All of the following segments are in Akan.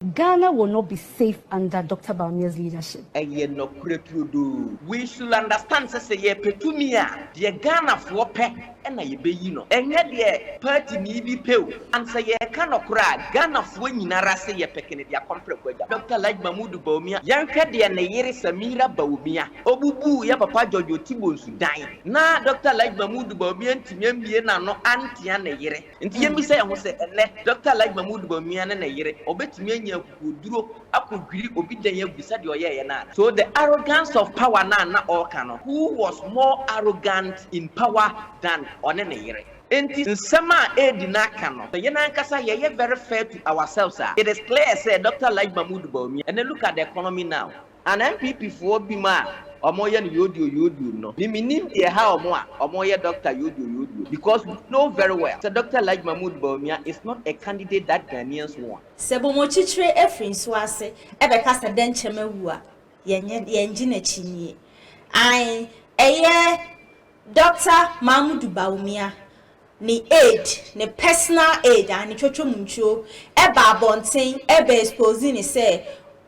Ghana will not be safe under Dr. Bawumia's leadership. We should understand say petumia the Ghana for pe and ye be you know and yet the party ni be pew and say ye cannot cry Ghana for nyinara say ye pekene dia compre Dr. like Mahmoud Bawumia yanka de na yere Samira Bawumia obubu ya papa Jojo Tibo Sudan na Dr. like Mahmoud Bawumia ntimiambie na no antia na yere nti yemi say ho say ele Dr. like Mahmoud Bawumia na yere obetimi kuduro akudwiri obi den ya bisa de oye na so the arrogance of power na all can who was more arrogant in power than onene yere enti nsema Aide na kano ye na nkasa ye very fair to ourselves it is clear say Dr. like Mahmoud Bawumia and then look at the economy now an MPP for bima omoye no yodio no minim de ha omoye Dr. yodio because we know very well so Dr. like Mahmoud Bawumia is not a candidate that Ghanaians want sebo mo chichire efrin so ase ebeka sa denchema wu a yenji na chinye ai eye Dr. Mahmoud Bawumia ni aid ni personal aid ani twotwo munchuo eba abonten eba expose ni say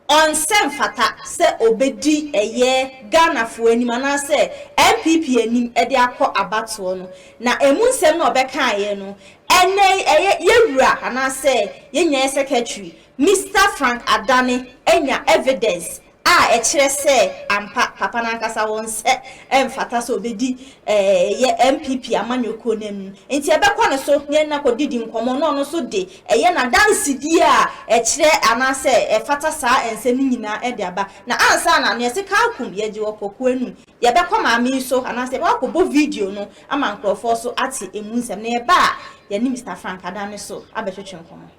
on sem fata se obedi eye Ghana fo anim na se MPP anim e de akọ abato no na emu nsem na obeka aye no ene eye yewura ana se yenya secretary Mr. Frank Adane enya evidence a ekire se ampa papa na nkasa won se emfata so obedi ye MPP amanyoko nem enti ebekọ no so ye na kodidi nkomo no so de eye na dance di a ekire ana se efata sa ensem nyina e de aba na ansa na ne se kalkum ye je opoku anu ye bekọ ma mi so ana se wakobo video no ama nkrofo so ati emu nsem na ye ba Mr. Frank Adane so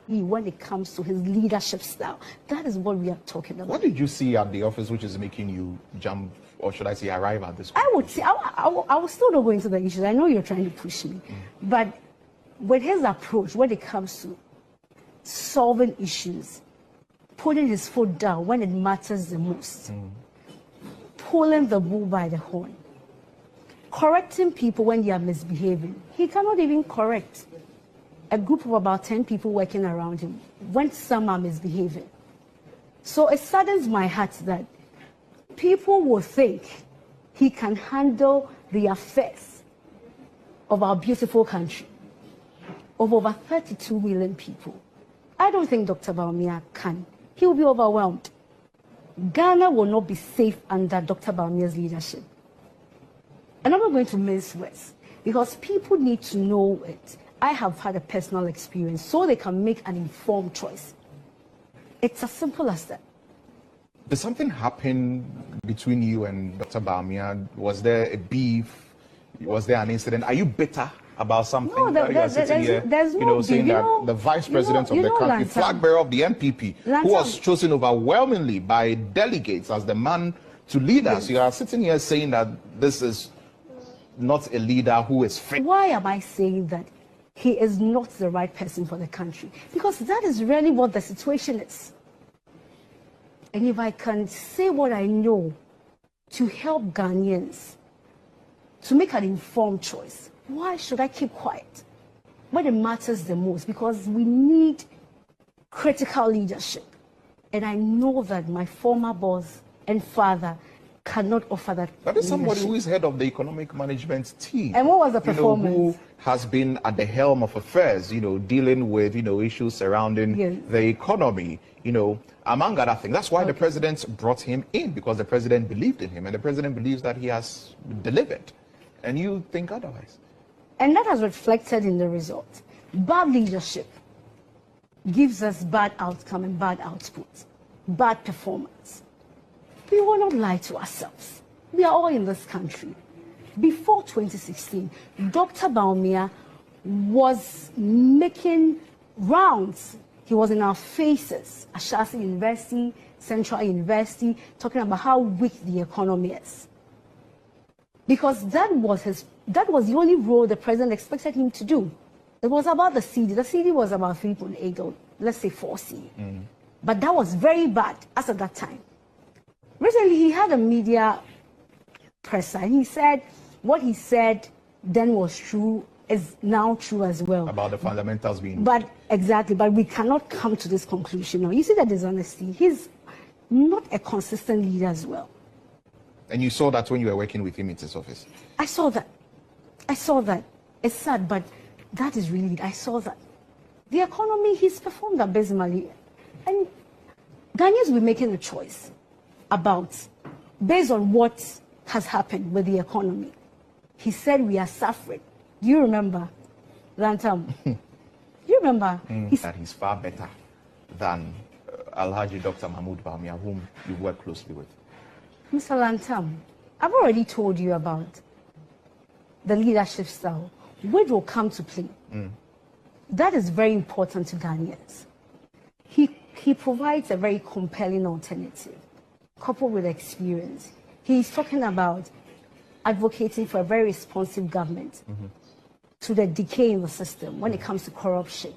when it comes to his leadership style, that is what we are talking about. What did you see at the office which is making you jump, or should I say arrive at this point? I would say I will still not go into the issues. I know you're trying to push me, but with his approach when it comes to solving issues, putting his foot down when it matters the most, pulling the bull by the horn, correcting people when they are misbehaving. He cannot even correct a group of about 10 people working around him when some are misbehaving. So it saddens my heart that people will think he can handle the affairs of our beautiful country of over 32 million people. I don't think Dr. Bawumia can. He will be overwhelmed. Ghana will not be safe under Dr. Bawumia's leadership. And I'm not going to mince words because people need to know it. I have had a personal experience so they can make an informed choice. It's as simple as that. Did something happen between you and Dr. Bawumia? Was there a beef? Was there an incident? Are you bitter about something? No, there's no beef. Saying that the vice president of the country, flag bearer of the MPP, who was chosen overwhelmingly by delegates as the man to lead us, you are sitting here saying that this is not a leader who is fit. Why am I saying that he is not the right person for the country? Because that is really what the situation is. And if I can say what I know to help Ghanaians to make an informed choice, why should I keep quiet when it matters the most? Because we need critical leadership. And I know that my former boss and father cannot offer that. That is somebody who is head of the economic management team. And what was the performance? Who has been at the helm of affairs, dealing with, issues surrounding the economy, among other things. That's why the president brought him in, because the president believed in him, and the president believes that he has delivered. And you think otherwise. And that has reflected in the result. Bad leadership gives us bad outcome and bad output, bad performance. We will not lie to ourselves. We are all in this country. Before 2016, Dr. Bawumia was making rounds. He was in our faces, Ashasi University, Central University, talking about how weak the economy is. Because that was the only role the president expected him to do. It was about the CD. The CD was about 3.8 or let's say 4C. But that was very bad as at that time. Recently, he had a media presser, and he said what he said then was true is now true as well. About the fundamentals being. But exactly, but we cannot come to this conclusion. Now, you see that dishonesty. He's not a consistent leader as well. And you saw that when you were working with him in his office. I saw that. I saw that. It's sad, but that is really it. I saw that. The economy, he's performed abysmally. And Ghanaians will be making a choice about, based on what has happened with the economy. He said we are suffering. Do you remember, Lantam? Do you remember? That he's far better than Alhaji Dr. Mahmoud Bawumia, whom you work closely with. Mr. Lantam, I've already told you about the leadership style, which will come to play. That is very important to Ghanaians. He provides a very compelling alternative, coupled with experience. He's talking about advocating for a very responsive government to the decay in the system when it comes to corruption.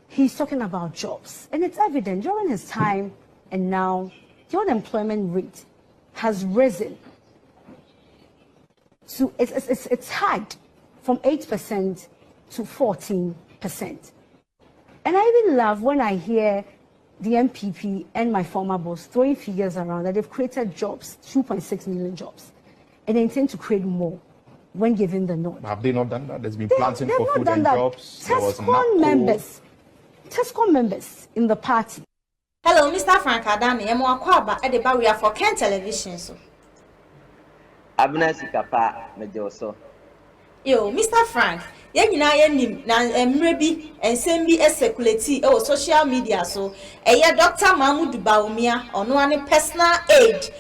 He's talking about jobs. And it's evident during his time and now, the unemployment rate has risen to, it's high from 8% to 14%. And I even love when I hear the MPP and my former boss throwing figures around that they've created jobs, 2.6 million jobs, and they intend to create more when given the nod. Have they not done that? There's been planting for food and jobs. Tesco members in the party. Hello, Mr. Frank Adani. I'm Wakwaba at the barrier for Ken Television. So, Abna Sikapa, Mejoso. Yo, Mr. Frank, nim na mrebi ensembi esekuleti o social media so Dr. Mahmoud Bawumia ono ane personal aid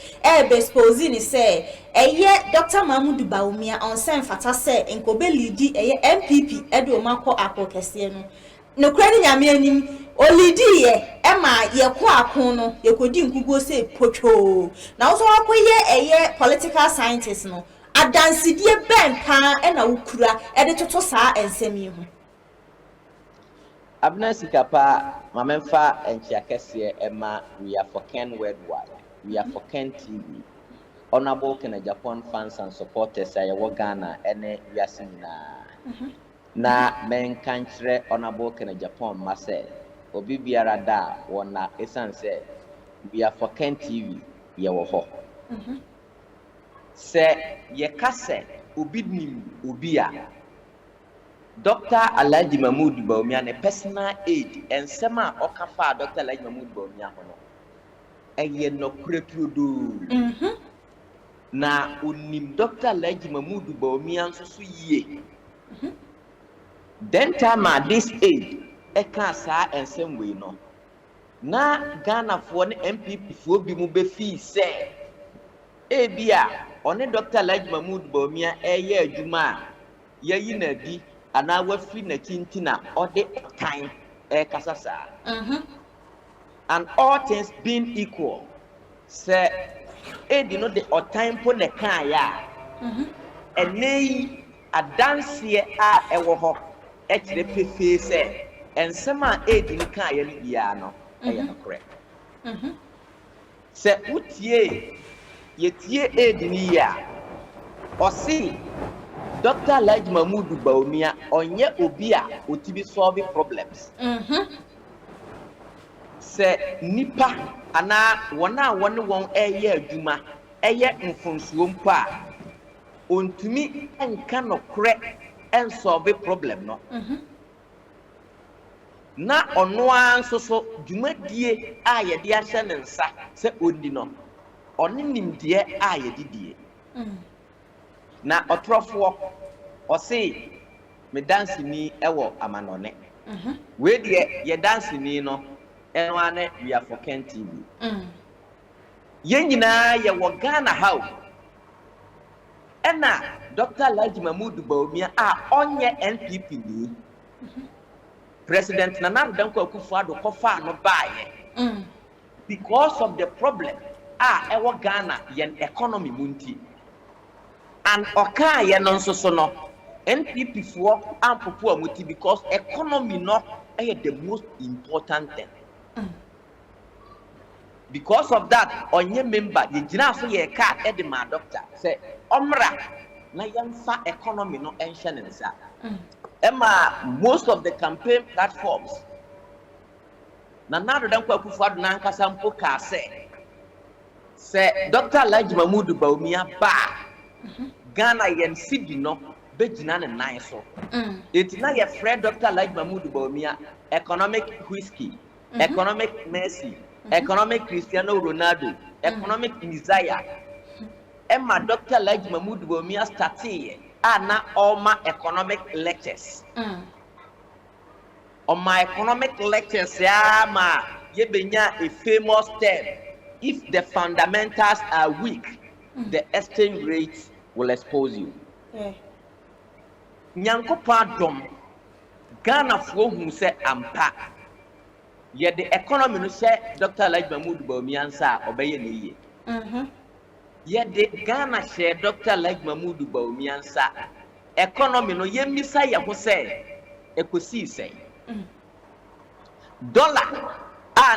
be expose ni say Dr. Mahmoud Bawumia on sen fata say enkobe lidi MPP edo makọ akokese no no kura ni nyame anim o lidi ye ma ye ko akon no ye kodi nkugo say potwo na so akoye political scientist no adansidie ben pa na ukura de toto saa ensemi ho Abna Sikapa mamemfa enchiakese ema we are for Ken worldwide, we are for Ken TV. Honorable Agyapong fans and supporters ayewo Ghana ene wiase nyina na men kanchre Honorable Agyapong mase obi biara da wona esanse we are for Ken TV yewo ho se ye kase obi nim obi a Dr. Alhaji Mahmoud Bawumia ne personal aid ensema okafa Dr. Alhaji Mahmoud Bawumia hono eye no kuretudo na unim Dr. Alhaji Mahmoud Bawumia nso so yie then time this aid eka saa ensem we no na Ghana fo ne MPP fo bi mu be fi se ebia one Dr. Alhaji Mahmoud Bawumia eye adwuma yayi na di ana wafi na tintina ode time kasasa and all things being equal say Aide no the time po ne kan ya enei adanse a ewo ho e kire pefe say ensema Aide ni kan ya ni bia no e no correct say utie yetie Aide ni ya osi Dr. Alhaji Mahmoud Bawumia onye obi a otibi solve problems se nipa ana wona won eye adwuma eye mfonsuo mpo a ontumi enka no kre en solve problem no na ono anso so dwumadie a ye de ahye ne nsa se odi no oni nimdie a ye didie na otrofo o say me dance ni ewo amanone we de ye dance ni no eno ane we are for Ken TV ye nyina ye wo Ghana how ena Dr. Alhaji Mahmoud Bawumia a onye NPP ni President Nana Danko Akufo-Addo kofa no bae because of the problem ewo Ghana yen economy munti and oka ye no so no NPP for ampopo amuti because economy no the most important thing because of that onye member ye gina so ye card e de ma doctor say omra na yɛmfa economy no ɛnhyɛ ne nsa. Emma, most of the campaign platforms na Nana Dankwa Akufo-Addo nankasa mpo ka sɛ Dr. Alhaji Mahmood Bawumia ba Ghana yɛn sidi no bɛgyina ne nan so. Eti na yɛfrɛ Dr. Alhaji Mahmood Bawumia economic whiskey, economic Messi, economic Cristiano Ronaldo, economic Messiah. Emma Dr. Alhaji Mahmood Bawumia started na all economic lectures. On my economic lectures, ma yebenya a famous term. If the fundamentals are weak, the exchange rate will expose you. Nyankopa dom Ghana fo hu se ampa. Ye the economy no say Dr. Alhaji Mahmood Bawumia nsa obeye ne ye. Ye the Ghana share Dr. Alhaji Mahmood Bawumia nsa economy no ye misa ye ho se ekosi sei. Dollar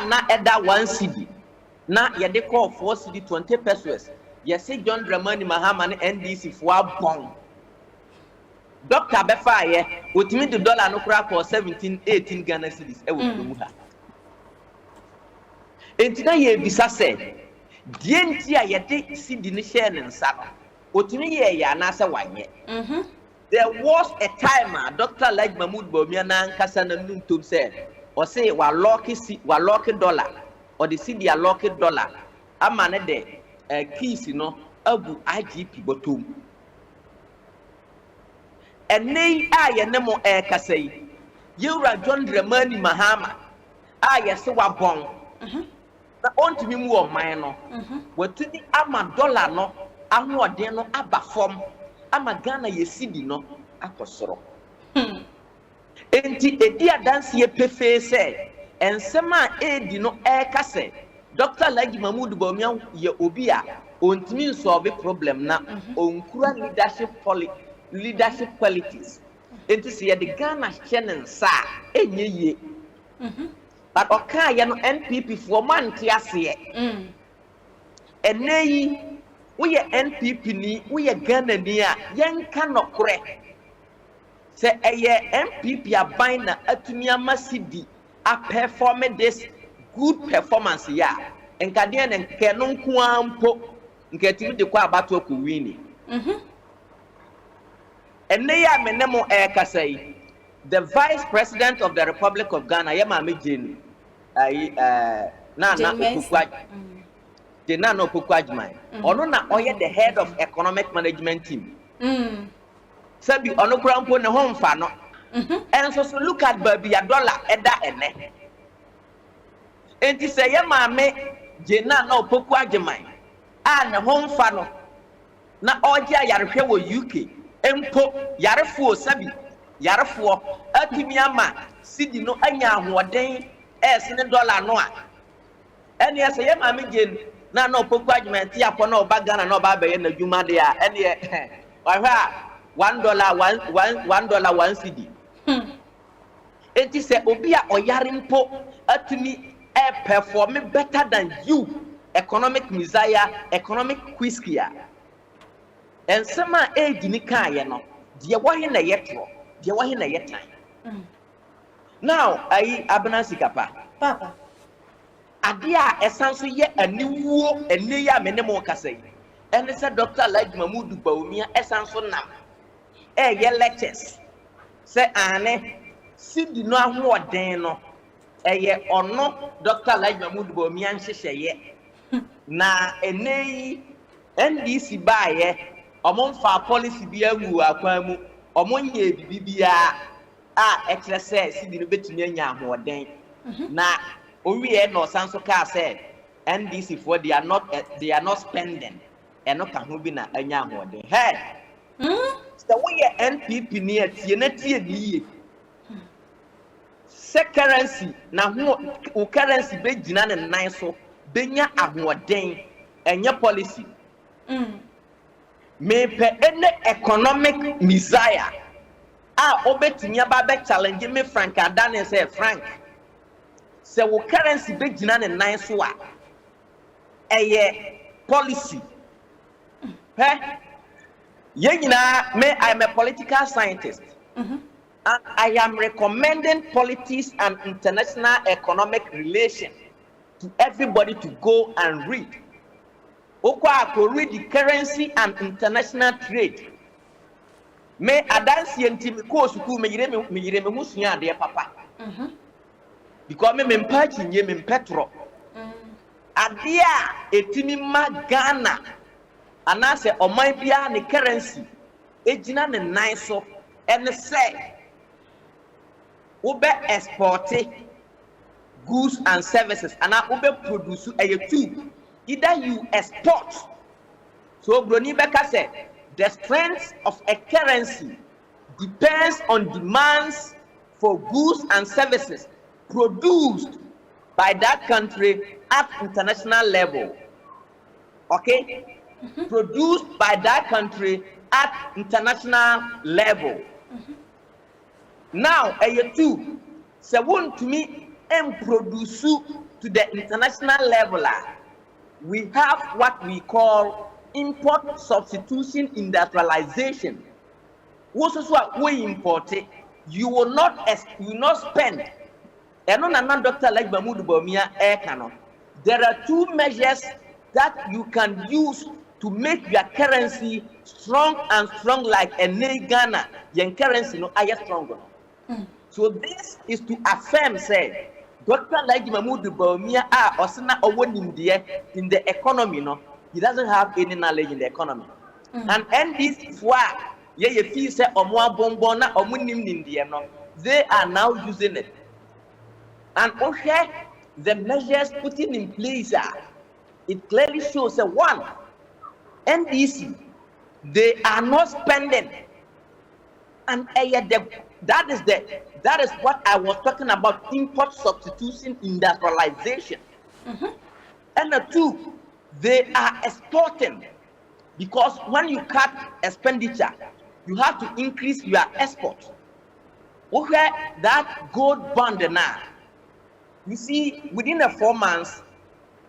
na eda 1 cedi na ye de call 4 cedi 20 pesos. Ye say John Dramani Mahama ne NDC fo abon. Doctor Befa ye otimi the dollar no kura for 17-18 Ghana cedis e wo mu ha. Entina ye bisa se die nti a ye de cedi ne share ne nsa no otimi ye ya na se wanye. There was a time Dr. Alhaji Mahmood Bawumia na nkasa na nuntom se o say wa lock dollar or the cedi a lock dollar ama ne de keys no abu IGP botom. Ene aye ne mo kasa yi yewura John Dramani Mahama aye se wa bon na ontimi mu o man no watuni ama dollar no ahoɔden no aba fam ama Ghana ye cedi no akosoro enti edi adanse ye pefe se ensem a Aide no kasa Dr. Alhaji Mahmood Bawumia ye obi a ontimi solve problem na onkura leadership qualities. Enti se ye de Ghana hye nsa enye ye. But oka ye no NPP for man ti ase. Eneyi wo ye NPP ni wo ye Ghana ni a yenka nokore. Se eye NPP aban na atumi amasidi a perform this good performance ya. Enkade ne nke no nko ampo nkatimi de kwa abato ko wini. Eneya menemo kasai the Vice President of the Republic of Ghana yema mejin Nana Okukwajman ono na oye the head of economic management team sabi ono krampo ne ho mfa no and so look at baby a dollar eda ene enti say yema me Nana Okukwajman ne ho mfa no na oje ayarehwe wo UK empo yarefuo sabi yarefuo atimi ama cedi no anya ahoɔden ne dollar no a ene ye say ma me gen na Okukwajman ti akɔ na oba Ghana na oba bɛyɛ na dwuma de a ene ye ɔhwɛ a $1 1 cedi enti sɛ obi a ɔyare mpo atimi perform better than you economic Messiah economic whiskey and some Aide ni kaye no de wahi na yetro de wahi na yetan now ayi abena sikapa papa ade a esanso ye aniwuo ene ya menemo kasai ene se Dr. Alhaji Mahmood Bawumia esanso nam ye lectures se ane sidi no ahoɔden no ye ono Dr. Alhaji Mahmood Bawumia nhyehyeye na eneyi NDC baaye omonfa policy bi awu akwan mu omonye bibia a exercise sidi no betumi anya ahoɔden na owie no sanso ka said NDC for they are not spending eno ka ho bi na anya ahoɔden hey so we NPP ni atie na tie ni se currency na ho o currency be gina ne nan so benya ahoɔden enye policy me pe ene economic Messiah obetimi aba be challenge me Frank Adane say Frank se wo currency be gina ne nan so a eye policy Yengina, me, I'm a political scientist. And I am recommending politics and international economic relations to everybody to go and read. To read the currency and international trade. Me adansi enti me ko suku me yire me husua de papa. Because me mpachi nye me petro. Adia etimi ma Ghana anase oman bia ne currency ejina ne nan so ene say ube export goods and services and ube produce a two. Either you export. So Broni Beka said the strength of a currency depends on demands for goods and services produced by that country at international level. Okay? Produced by that country at international level. Now, a two, so want to me and produce to the international level. We have what we call import substitution industrialization. What is what we import? You will not spend. And on another doctor like Bawumia, there are two measures that you can use to make your currency strong and strong like a Ghana. Your currency no higher stronger. So this is to affirm, say, Dr. Like Bawumia osina in the economy, no, he doesn't have any knowledge in the economy. And this why ye feel say omwa bombona omunim India, no, they are now using it. And okay, the measures put in place it clearly shows that one, NDC, they are not spending. And that is what I was talking about, import substitution industrialization. And the two, they are exporting, because when you cut expenditure, you have to increase your export. Okay, that gold bond now, you see, within the 4 months,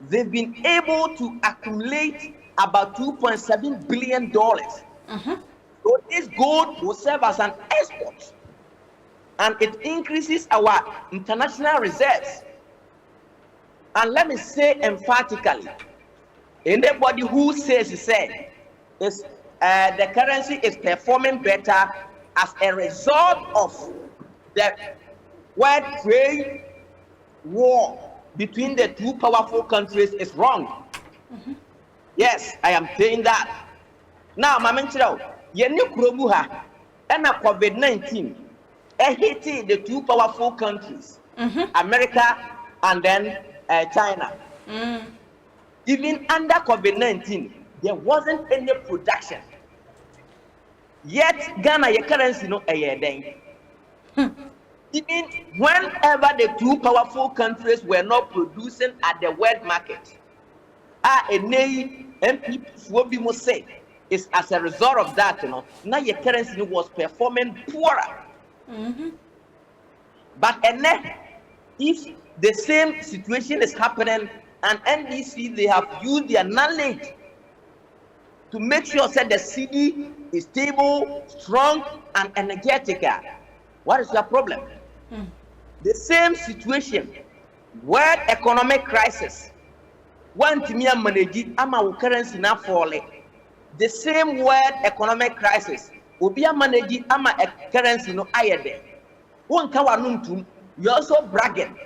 they've been able to accumulate about $2.7 billion. So this gold will serve as an export, and it increases our international reserves. And let me say emphatically, anybody who says the currency is performing better as a result of the world trade war between the two powerful countries is wrong. Yes, I am saying that. Now, Mamenchiro, Yeni Kurobuha, and COVID-19 hit the two powerful countries, America and then China. Even under COVID-19, there wasn't any production. Yet, Ghana, your currency, no, a year then. Even whenever the two powerful countries were not producing at the world market, MP will be most say is as a result of that, now your currency was performing poorer. But if the same situation is happening and NDC, they have used their knowledge to make sure that the city is stable, strong, and energetic. What is your problem? The same situation, world economic crisis, one to me manage our currency now falling. The same world economic crisis will be a manage our currency no Aide. One kawanum, you also bragging.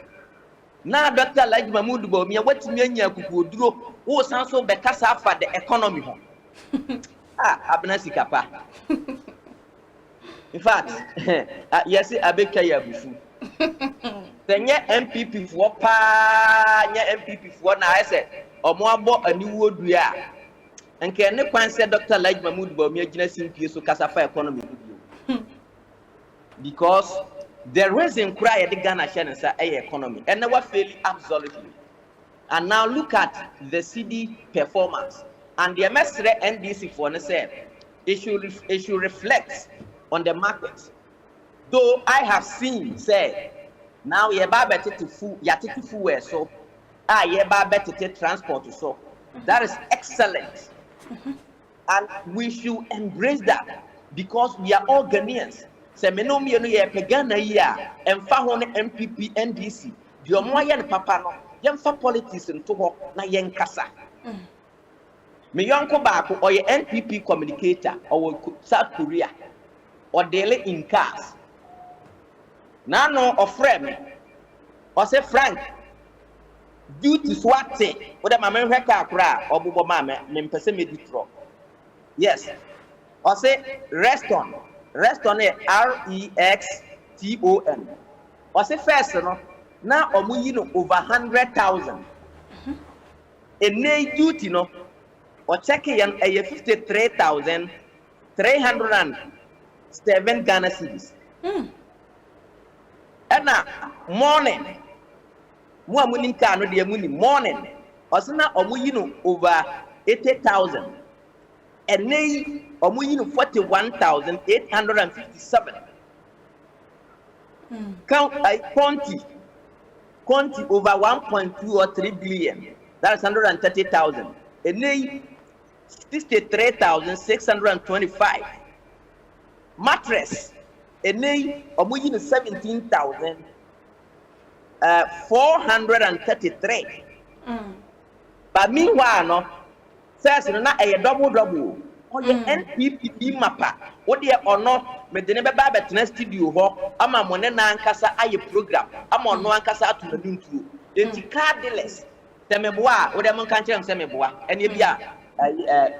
Now, Dr. Like Bawumia, what me could do, who sounds so bekasa for the economy. Abnasi kapa. In fact, yes, I be kaya bufu. Then ye MPP for MPP for na I said, or more about a new word we are. And can no one say Dr. Like Bawumia Genesis so Casafa economy. Because the reason cry the Ghana Shannon economy and never fail absolutely. And now look at the CD performance and the MSR NDC for say it should reflect on the market. Though I have seen say now ye ba better to full where so ye ba better to transport so that is excellent. and we should embrace that because we are all Ghanaians. Se me no me no ye pegana ya emfa ho ne MPP NDC di omo ye ne papa no yemfa politics nto ho na yen kasa. Me yonko baako oye NPP communicator or South Korea or daily in cars. Now no of friend or say Frank duty swate what am I hweka akra obubo ma me mpese me ditro. Yes. Or say Reston REXTON. Or say first no now omu yi no over 100,000. Ene duty no or check yan 53,307 Ghana cedis. And now morning mo amunim ka no de amuni morning osina omuyino over 80,000 and nay omuyino 41,857 count quantity over 1.2 or 3 billion, that's 130,000 and nay 63,625 mattress and nay omuyino 17,433. But meanwhile, no, first, na a double. Oh, your NPP mappa. What they or not, me the never babet next studio ho. I'm a monena ankasa aye program. I'm on no ankasa to the new. Then the cardless. Semeboa, what them can't tell semeboa. And you be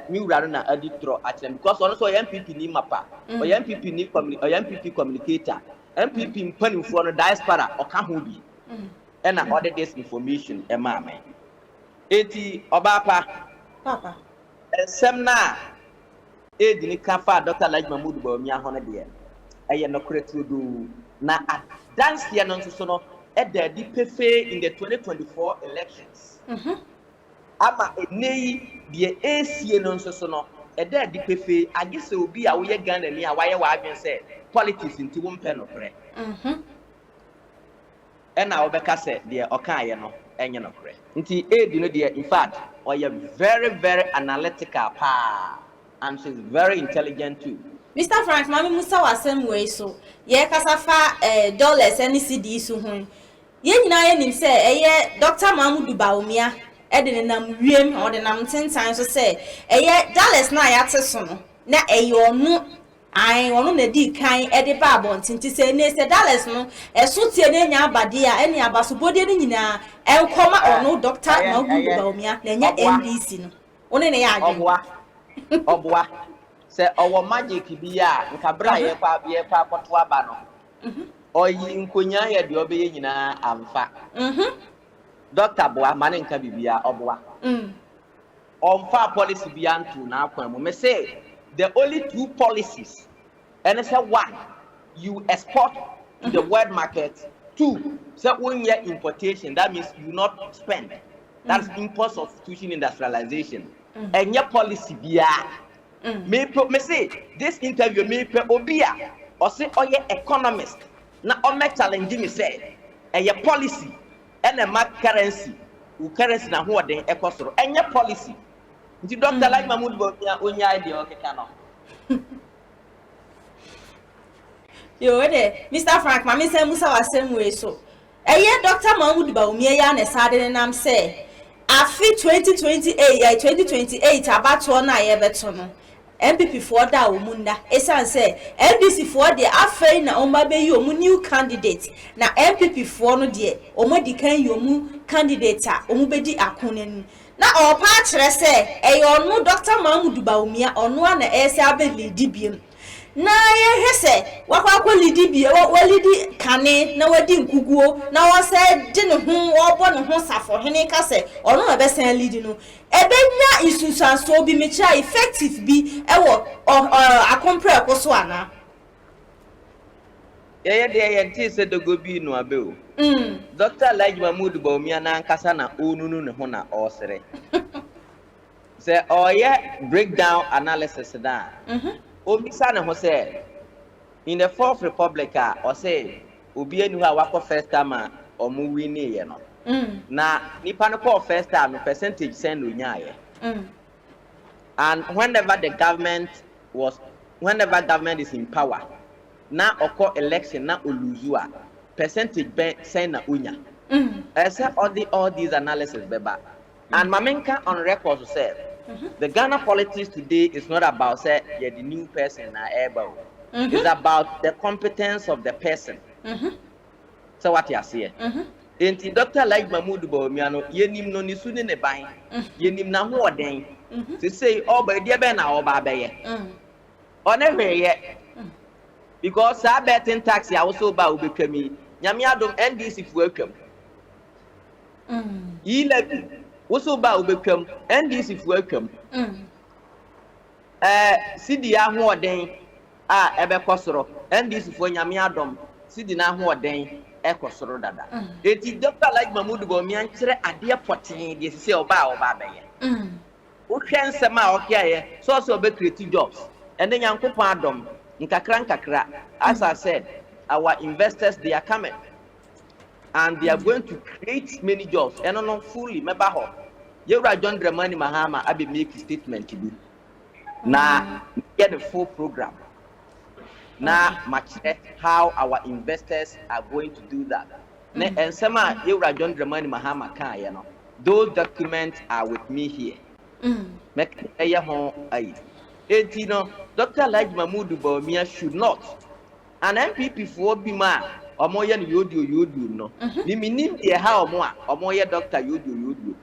new runner editor at them because also MPP ni mappa or MPP ni or MPP communicator. MPP in penny for the diaspora or Kahubi. And I ordered this information, a mamma. 80 Obapa, Papa, and Semna, Aide ni kafa Dr. Mahmoud Bawumia Honor. I am not correct to do na dance the announcement at the DPF in the 2024 elections. Ama a nay, the AC announcement at the DPF, I guess it will be a way gun and near why I said politics into one pen of bread. And now Becca said, dear okay, no, and you know, Aide, you know, dear, in fact, or you're very, very analytical, and she's very intelligent too. Mr. Frank, Mammy Musa was same way, so ye casafa dollars any CD soon. Yen him say, Dr. Mahmoud Bawumia, Aide nam Riem or the nam 10 times to say, dollars na yatson, na your no. I want to do kind Aide Babon since say the dollars no a suit nya badia any abasubodi nina and comma or no Dr. Mahmoud Bawumia nenya NBC no one na Obwa say our magic biya nkabra ye pa kwoto aba no oyi nkonya ye de obeye nyina amfa Dr. Boa mane nka bibia obwa omfa policy biya ntu na akwan mo me say the only two policies, and it's one, you export to the world market. Two, so when you importation, that means you not spend. That's import substitution industrialization. And your policy be me say this interview me obia or say oh yeah economist. Now on my challenge me say and your policy and a mark currency na who are the economy and your policy. The Dr. Like Mahmoud Bawumia onya idea okay kano. Yo de Mr. Frank mama say Musa was same way so. Dr. Mahmoud Bawumia ya na sade nam say afi 2028 abato na ye beto no. MPP for da omunda esan say NDC for the afei na omba be yi omu new candidate na MPP for no de omodi kan yi omu candidate a omu bedi akonani na opa kire say ono Dr. Mahmoud Bawumia ono na ese abeli dibiem na ye hese wakwa lidi bie walidi kane na wadi nkuguo na wo say de ne ho obo ne ho safo hene ka say ono na be san lidi no ebenya isusanso bi mecha effective bi ewo akompre ekoso ana ye ti se dogo bi no abe o Dr. Mahmoud Bawumia na nkasa na onunu ne ho na osere say breakdown analysis da Obisa ne ho say in the Fourth Republic or say obi enu ha wakọ first time omu wini ye no na nipa no call first time percentage send onyaye And whenever government is in power, now occur election na oluzua percentage be say na unya. Except all these analysis beba. And Mamenka on record said the Ghana politics today is not about say you're the new person na able. It's about the competence of the person. So what you say? Enti Dr. like Mahmoud Bawumia no yenim no ni suni ne ban. Yenim na ho oden. To say oh ba dia be na oba be ye. On every ye. Because I bet in taxi I also ba obetwami. Nyame adom NDC fu atwam. Levy also ba obetwam NDC fu atwam. Sidi ho oden ebe kosoro NDC fu nyame adom sidi na ho oden ekosoro dada. Eti Dr. like Mahmoud Bawumia nkyere ade poten de sese oba be ye. Wo hwen sema okiaye so be create jobs. And then Yankopon adom nkakra. As I said, our investors they are coming and they are going to create many jobs. And not fully member ho. Yewra John Dramani Mahama abi make a statement to do. Now get the full program. Now match how our investors are going to do that. And some Yewra John Dramani Mahama can you know. Those documents are with me here. Make Aide. You know, Dr. Like Mahmoud Bawumia should not. An MPP for Bima, or more than you do, no. The meaning here how more, or more doctor you do.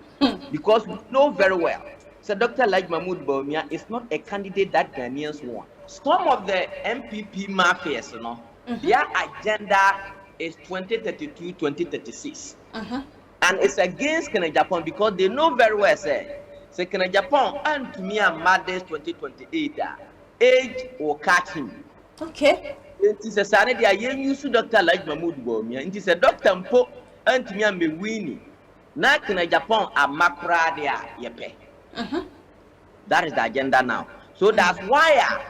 Because we know very well. So Dr. Like Mahmoud Bawumia is not a candidate that Ghanaians want. Some of the MPP mafias, you know, their agenda is 2032, 2036. And it's against Agyapong because they know very well, say, Agyapong and to me and Madness 2028, age will catch him. Okay. It is a sanity. I used to Dr. Like Mahmoud Bawumia. It is a doctor Mpo and to me and me winning. Now Agyapong a macra there, yepe. That is the agenda now. So that's why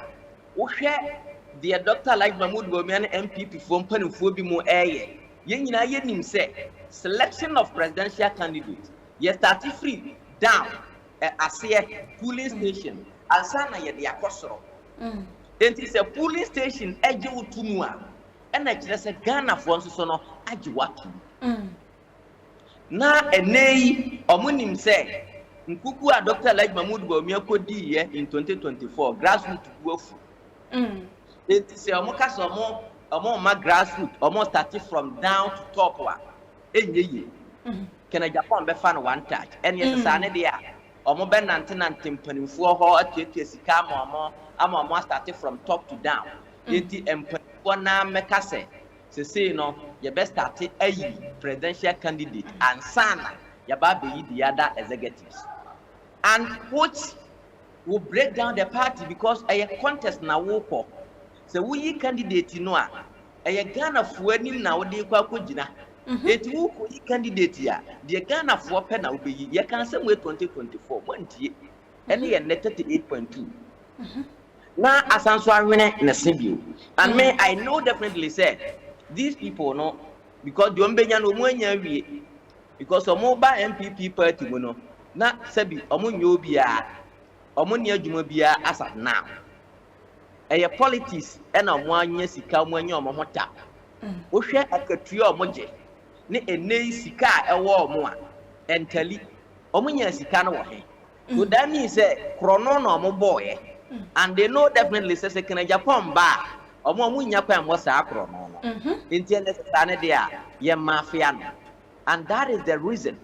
we share the Dr. Like Mahmoud Bawumia and MPP from Penufo more air. Yenina yenim say selection of presidential candidates. Yes, 30 free down. A polling station asana ye dia kosoro enti se polling station eje utumua na kire se Ghana fo nso no age watu na enei omunim se nkuku a Dr. Like Mahmoud Bawumia kodi ye in 2024 grassroots wofu enti se omuka so omo ma grassroots omo start from down to top wa enye ye Agyapong be fan one touch and yes asane dia omo ben nante mpanimfo ho atietie sika ama start from top to down enti mpanimfo na meka se no ye best start ayi presidential candidate and sana ya ba be the other executives and which will break down the party because a contest na wo so we candidate no a Ghana fo anim na wo de kwa kogina eti wo ko candidate ya de Ghana fo pe na obeyi ye kan say 2024 montie ene ye 38.2 na asanso ahwene na sebio and me I know definitely say these people no because the ombenya no mu anya wie because omo ba MPP party mu no na sebi omo nyo bia omo ne adwuma bia as of now eye politics ena omo anya sika omo anya omo hota wo hwe akatua omo je ne enei sika ewo omo a entali omo nya sika no wo he so that means say krono no omo boy and they know definitely say Agyapong ba omo nya kwa mo sa krono no entiende sane dia ye mafia no and that is the reason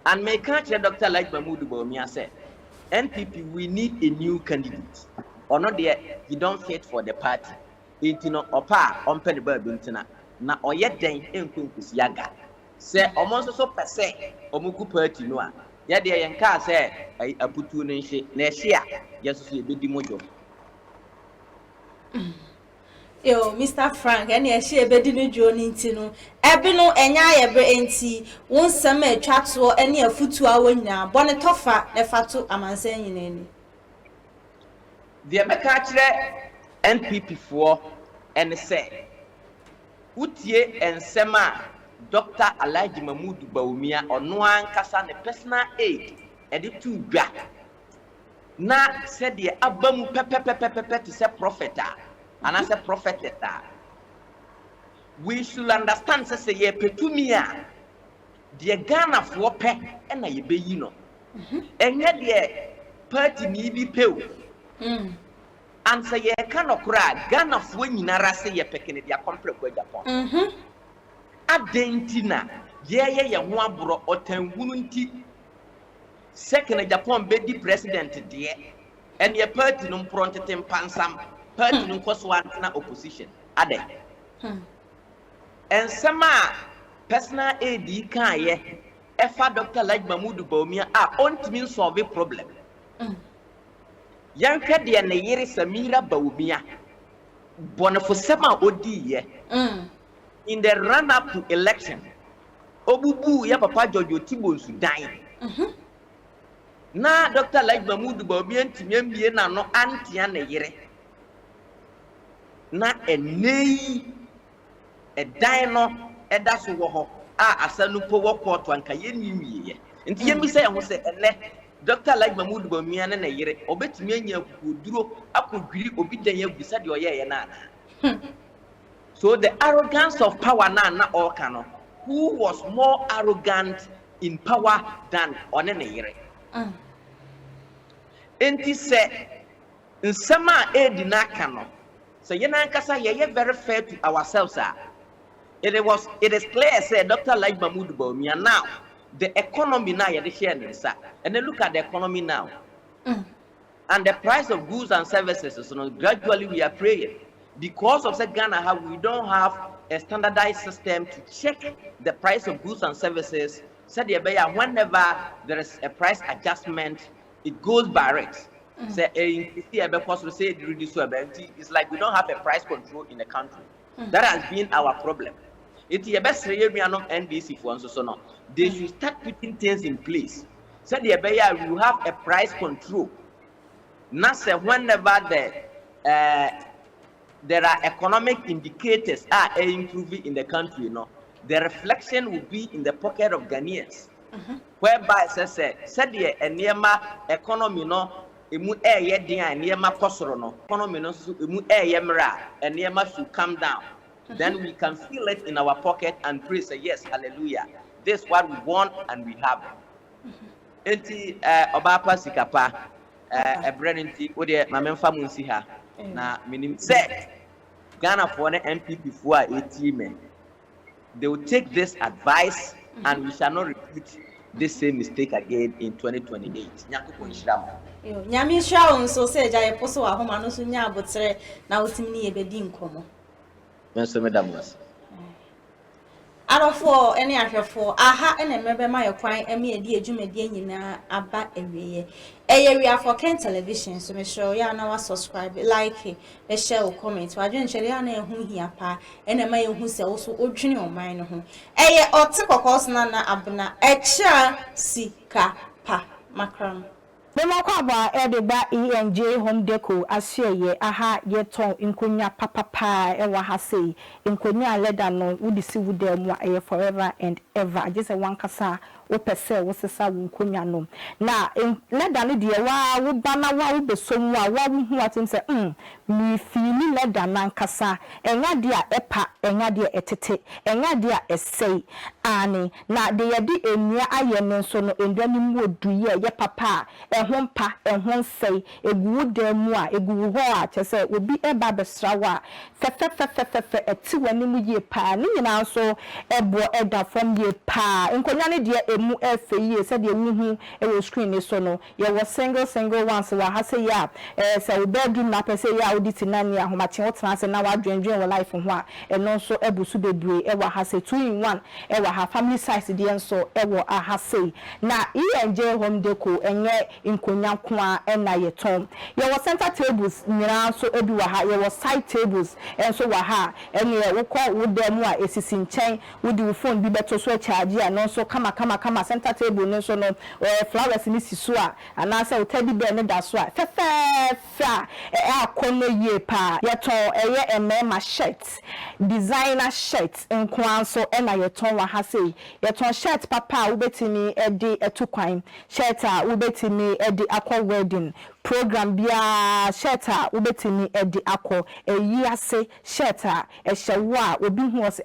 and me can't Dr. Like Mahmoud Bawumia said NPP we need a new candidate or not there you don't fit for the party intino opa ompene ba bintina na oye den enkunkusi yaga se omo so pese omuku party no a ya de yenka se aputu no nhye na ehye a yeso ebedi mojo yo Mr. Frank ene ehye ebedi no jo ni ntino ebe no enya ye be enti won sam atwato ene afutu a wonya bone tofa ne fato amansan nyinani the meka kire NPP for and say utie ensema Dr. Alhaji Mahmoud Bawumia ono ankasa ne personal aid edi tu dwa na said the abamu pepe to say prophet and as a prophet we should understand say ye petumia the Ghana for pe and na ye be yino enye de party ni bi pew and say ye cannot cry Ghana for nyinara say ye pekene dia complex kwa Agyapong adentina ye ho abro otanhunu nti second Agyapong be the president there and ye party no prontete pansam party no koso na opposition ade and sama personal aid kan ye efa Dr. Bawumia ontimi solve problem yanka de na yere Samira Bawumia bonafo sema odi ye in the run up to election obubu ya papa Jojo Tibo Sudan na Dr. Bawumia ntimi ambie na no antia na yere na enei edan no eda so wo ho asanu po wo court anka ye niwie nti ye mi say ho say ele Dr. Bawumia na yere obetimi anya kuduro akogwiri obi dan ya gusa de oye na so the arrogance of power na all cano who was more arrogant in power than on na yere enti say nsema Aide na cano so ye na nkasa ye very fair to ourselves it is clear say Dr. Bawumia now the economy now you share and then look at the economy now and the price of goods and services so gradually we are praying because of Ghana we don't have a standardized system to check the price of goods and services said whenever there is a price adjustment it goes by rate say because we say it's like we don't have a price control in the country that has been our problem. It's the best NDC for so no. They should start putting things in place. So you have a price control. Not say whenever there are economic indicators are improving in the country, the reflection will be in the pocket of Ghanaians. Whereby said the economy emu din niema kosoro no economy no emu mra niema should come down. Then we can feel it in our pocket and pray, say, yes, hallelujah. This is what we want and we have it. Enti obapa sikapa ebrenenti ode mamemfa munsi ha na minim say Ghana for the MPP for 80 men. They will take this advice and we shall not repeat this same mistake again in 2028. Nyakupo nshiramu. Nyami nshirawo nso say jaye poso wa homa no so nya abotre na otimni ebedi nkomo. Arofo any ahwefo aha ene mebe ma yekwan eme edi adwumadi nyina aba ewiye area for Ken television so me show ya na wa subscribe like e share comment wa dwen chere ya na ehu hia pa ene ma ehu se wo so odwene oman no ho eye ote kokos na abuna echa sika pa makram Mema kwa ba edeba ENJ home deco asye aha yeton inkonya papa ewa hase inkonya leda no wudisi wudem wa forever and ever just a one kasa wo pese wo sesa inkonya no na leda no de wa wo bana wa wo besom wa wo hu atim se mi fili leda nan kasa enya de a epa enya de etete enya de a esei ani na de ye di enua aye no so no endwani mu oduye ye papa ehompa ehonsei eguwo demu a eguwo ho a chese obi eba besrawa fe eti wani mu ye pa ni nyina so ebo eda from ye pa nkonya ne de emu efe ye se de wuhu e wo screen ni so no ye wo single ones wa ha se ya se wo bedroom na pese ya audit na ni ahomache wo tena se na wa dwendwen wo life ho a eno so ebusu bebre e wa ha se 2 in 1 e wa ha family size de enso e wo aha se na ENJ home deco enye nkonya kwa ena yeton ye wo center tables nyira so ebi wa ha ye wo side tables enso wa ha ene wo kwa wo demu a esisi nchen wo di wo phone bi beto so charge a no so kama center table no so no flowers ni siso a anasa wo teddy bear ne da so a fa akono ye pa yeton eye emema shirt designer shirt nkwan so ena yeton wa ha sei yeton shirt papa wo betimi edi etukwan shirt a wo betimi edi akwa wedding program bia shelter ubetini edi akọ eyi ase shelter ehyewa obi hu ose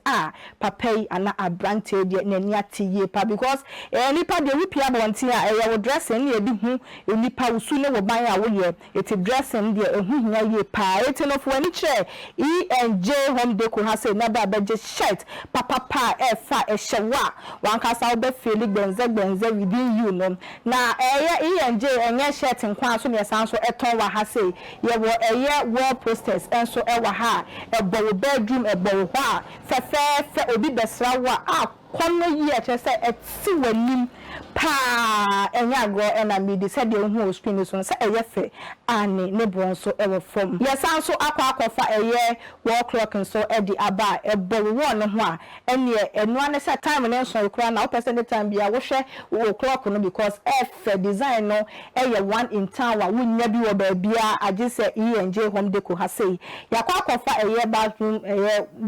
papa yi ana abrante de nani atiye pa because nipa de wipia bonti a eya wo dress ni ebi hu nipa usu ne wo ban a wo ye eti dressing de ehu hia ye pa eti no fo ani kire ENJ home deco ha say na ba beje shirt papa pa efa ehyewa wan kasa obe feel gbenze within you no na ENJ enye shirt nkwa so me san so eton wa ha say ye wo wall posters enso e wa ha ebo bedroom ebo ho a fe obi besra wa kono yi a chese eti wanim pa enya go na me de said you hu screen so say eyefe ani ne bon so ewe from yesan so akwa wall clock so e di aba ebo wo ne ho a ene enu ane say time ne so kura na person the time bia wo hwe wo clock no because efe design no eye one in town wa wunya bi wo ba bia age say ENJ home deco ha say yakwa bathroom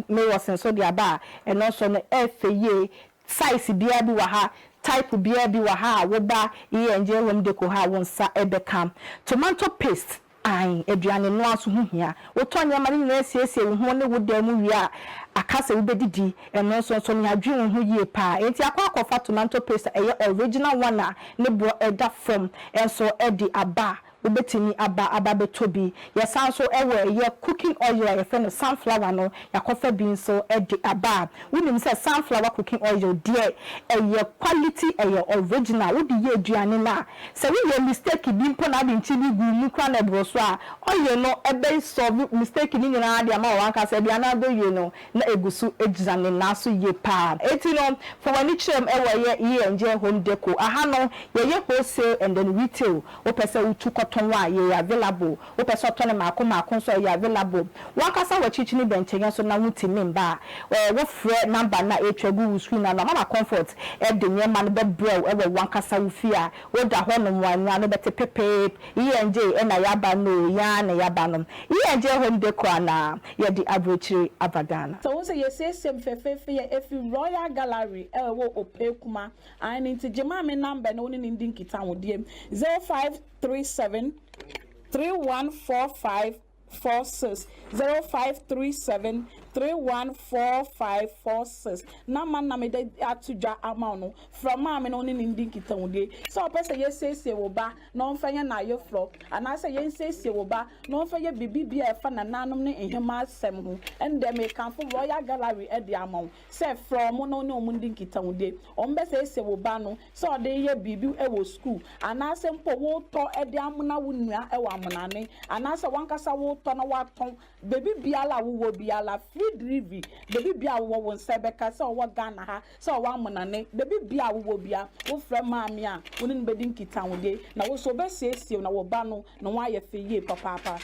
mirrors so di aba eno so no efe ye size bia bi wa ha type bia bi wa ha wo ba ENJ home deco ha wonsa ebekam tomato paste ai eduane no aso hu hia wo to nya mari na esiesie wo ho ne wo da mu wi a akase wo bedidi eno so nya dwe wo ho yie pa enti akwa tomato paste original one a ne bo eda from enso edi aba ubetini aba betobi yesan so ewe ye cooking oil ye friend sunflower no yakofa bin so edi aba wonim say sunflower cooking oil there ye quality original wo di ye aduane na say we ye mistake bi mpo na bi nchi bi gu mu kwa na bro so a oil no ebe solve mistake ni nyina de ama wan ka say aduane do ye no na egusu ejizane na so ye pa eti no for wani chrem ewe ye ENJ home deco aha no ye wholesale and then retail wo pese utu tonwa ye available o person tone mako so ye available wakasa wa chichini benchen so na wutimi mba wo frɛ number na etwagu screen na mama comfort e de nyema no be brew e we wakasa wo fia wo da ho no wanwa no bete pepe ENJ e na yaba no ya na yaba no ENJ home deco na ye di average abadana so wo say ye say sem fefefe ye efi Royal Gallery e wo opekuma and into jema me number no ni ndin kita wo diem 0537 314546 0537 314546 na man na me de atudwa ama no from ma me no ni ndin kita wo die so person ye sese wo ba no mfanya na ye flo ana say ye sese wo ba no mfanya bibibia e fa na nanom ne ehema asem ho ende me kan fo Royal Gallery e de ama say from no ne omu ndin kita wo die ombe sese wo ba no so de ye bibi e wo school ana say mpo wo to e de amuna wo nua e wa amunane ana say wankasa wo to na wa ton baby biala wo biala delivery baby bia wo won sebeka se wo Ghana ha se wo amonane baby bia wo bia wo fra maami a woni no bedin kita wo de na wo so be siesie na wo ba no na wa ye feye papa.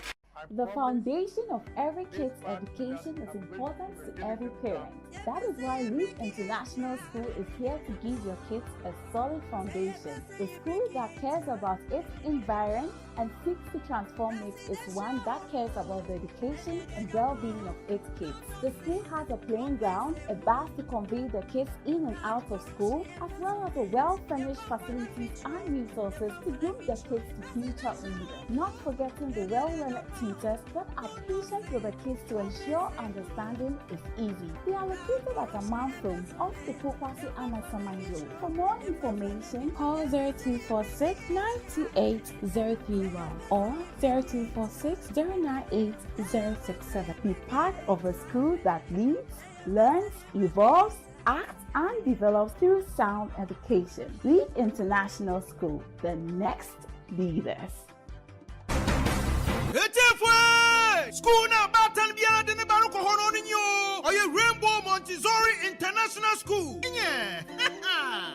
The foundation of every kid's education is important to every parent. That is why Reach International School is here to give your kids a solid foundation. A school that cares about its environment and seeks to transform it is one that cares about the education and well-being of its kids. The school has a playing ground, a bus to convey the kids in and out of school, as well as a well-furnished facilities and resources to groom the kids to future leaders. Not forgetting the well-learned teachers that are patient with the kids to ensure understanding is easy. They are located at a milestone off the Pokwasi Anasaman Road. For more information, call 0246 928 031 or 0246 098 067. Be part of a school that leads, learns, evolves, acts, and develops through sound education. Lead International School, the next leaders. School now batan biara de ne baro ko hono ni yo. Oye Rainbow Montessori International School. Yeah.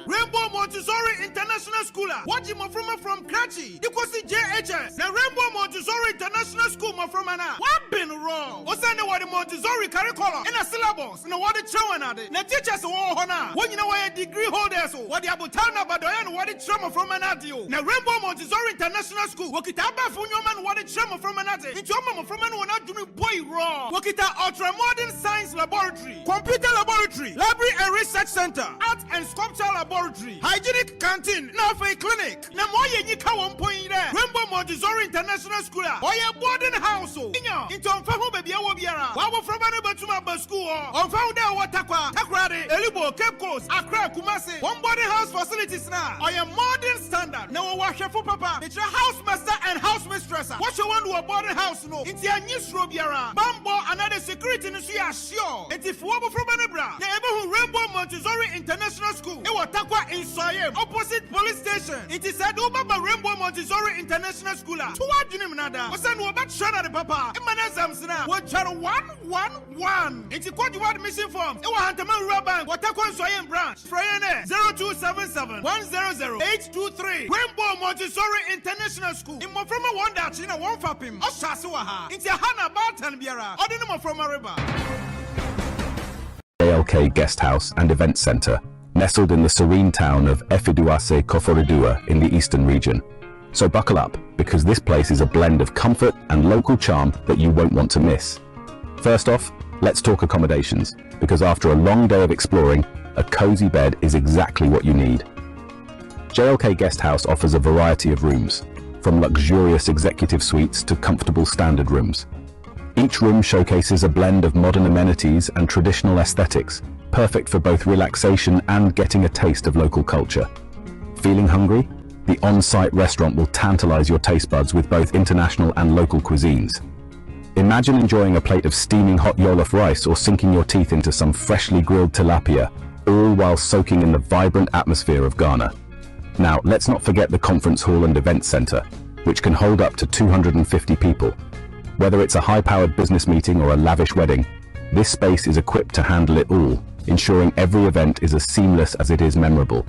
Rainbow Montessori International School. What you from Kratchi? Because the JHS. The Rainbow Montessori International School from ana. What been wrong? What's that what the Montessori curriculum in a syllabus? No what the trauma na de. Na teachers wo hona. When you know why degree holders what the abutana badoyan what the trauma from anadio. Na Rainbow Montessori International School. Wakitaba funyo man what the trauma from anate. It's from an not doing boy wrong. Wakita ultra modern science laboratory, computer laboratory, library and research center, art and sculpture laboratory, hygienic canteen, now for a clinic. Na moye nyika 1 point there. Rainbow Montessori International School. Oye boarding house. Inyo. Into onfahu baby awo biara. Wawo from ane betuma ba school. Onfahu de watakwa. Takrade. Elibo, Cape Coast, Accra, Kumasi. One boarding house facilities now. Oye modern standard. Now wash for papa. It's your house master and house mistress. What you want to a boarding house no? It's your new biara. Bambo another security no see sure. And if wabo from Anebra, the able Rainbow Montessori International School. It was Takwa in Soyem, opposite police station. It is said Obaba Rainbow Montessori International School. To what you nada? Was an Wabat Shana the Papa. Emanazamsna. What channel 111. It's a quad mission form. It was Hantaman Rabank. What Takwa Soyem branch. Frayane 0277 100 Rainbow Montessori International School. In Moframa one that in a one fapim. Oshasuaha. It's a Hana Bartan Biara. Ordinamo from a river. JLK Guest House and Event Center, nestled in the serene town of Efiduase Koforidua in the eastern region. So buckle up, because this place is a blend of comfort and local charm that you won't want to miss. First off, let's talk accommodations, because after a long day of exploring, a cozy bed is exactly what you need. JLK Guest House offers a variety of rooms, from luxurious executive suites to comfortable standard rooms. Each room showcases a blend of modern amenities and traditional aesthetics, perfect for both relaxation and getting a taste of local culture. Feeling hungry? The on-site restaurant will tantalize your taste buds with both international and local cuisines. Imagine enjoying a plate of steaming hot jollof rice or sinking your teeth into some freshly grilled tilapia, all while soaking in the vibrant atmosphere of Ghana. Now, let's not forget the conference hall and event center, which can hold up to 250 people. Whether it's a high-powered business meeting or a lavish wedding, this space is equipped to handle it all, ensuring every event is as seamless as it is memorable.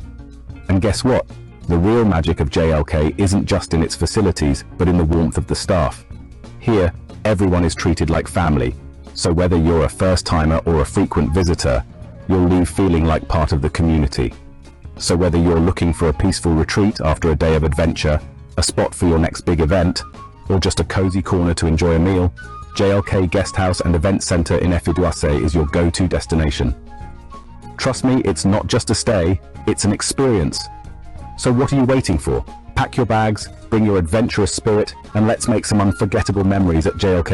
And guess what? The real magic of JLK isn't just in its facilities, but in the warmth of the staff. Here, everyone is treated like family, so whether you're a first-timer or a frequent visitor, you'll leave feeling like part of the community. So whether you're looking for a peaceful retreat after a day of adventure, a spot for your next big event, or just a cozy corner to enjoy a meal, JLK Guest House and Event Center in Efiduase is your go-to destination. Trust me, it's not just a stay, it's an experience. So what are you waiting for? Pack your bags, bring your adventurous spirit, and let's make some unforgettable memories at JLK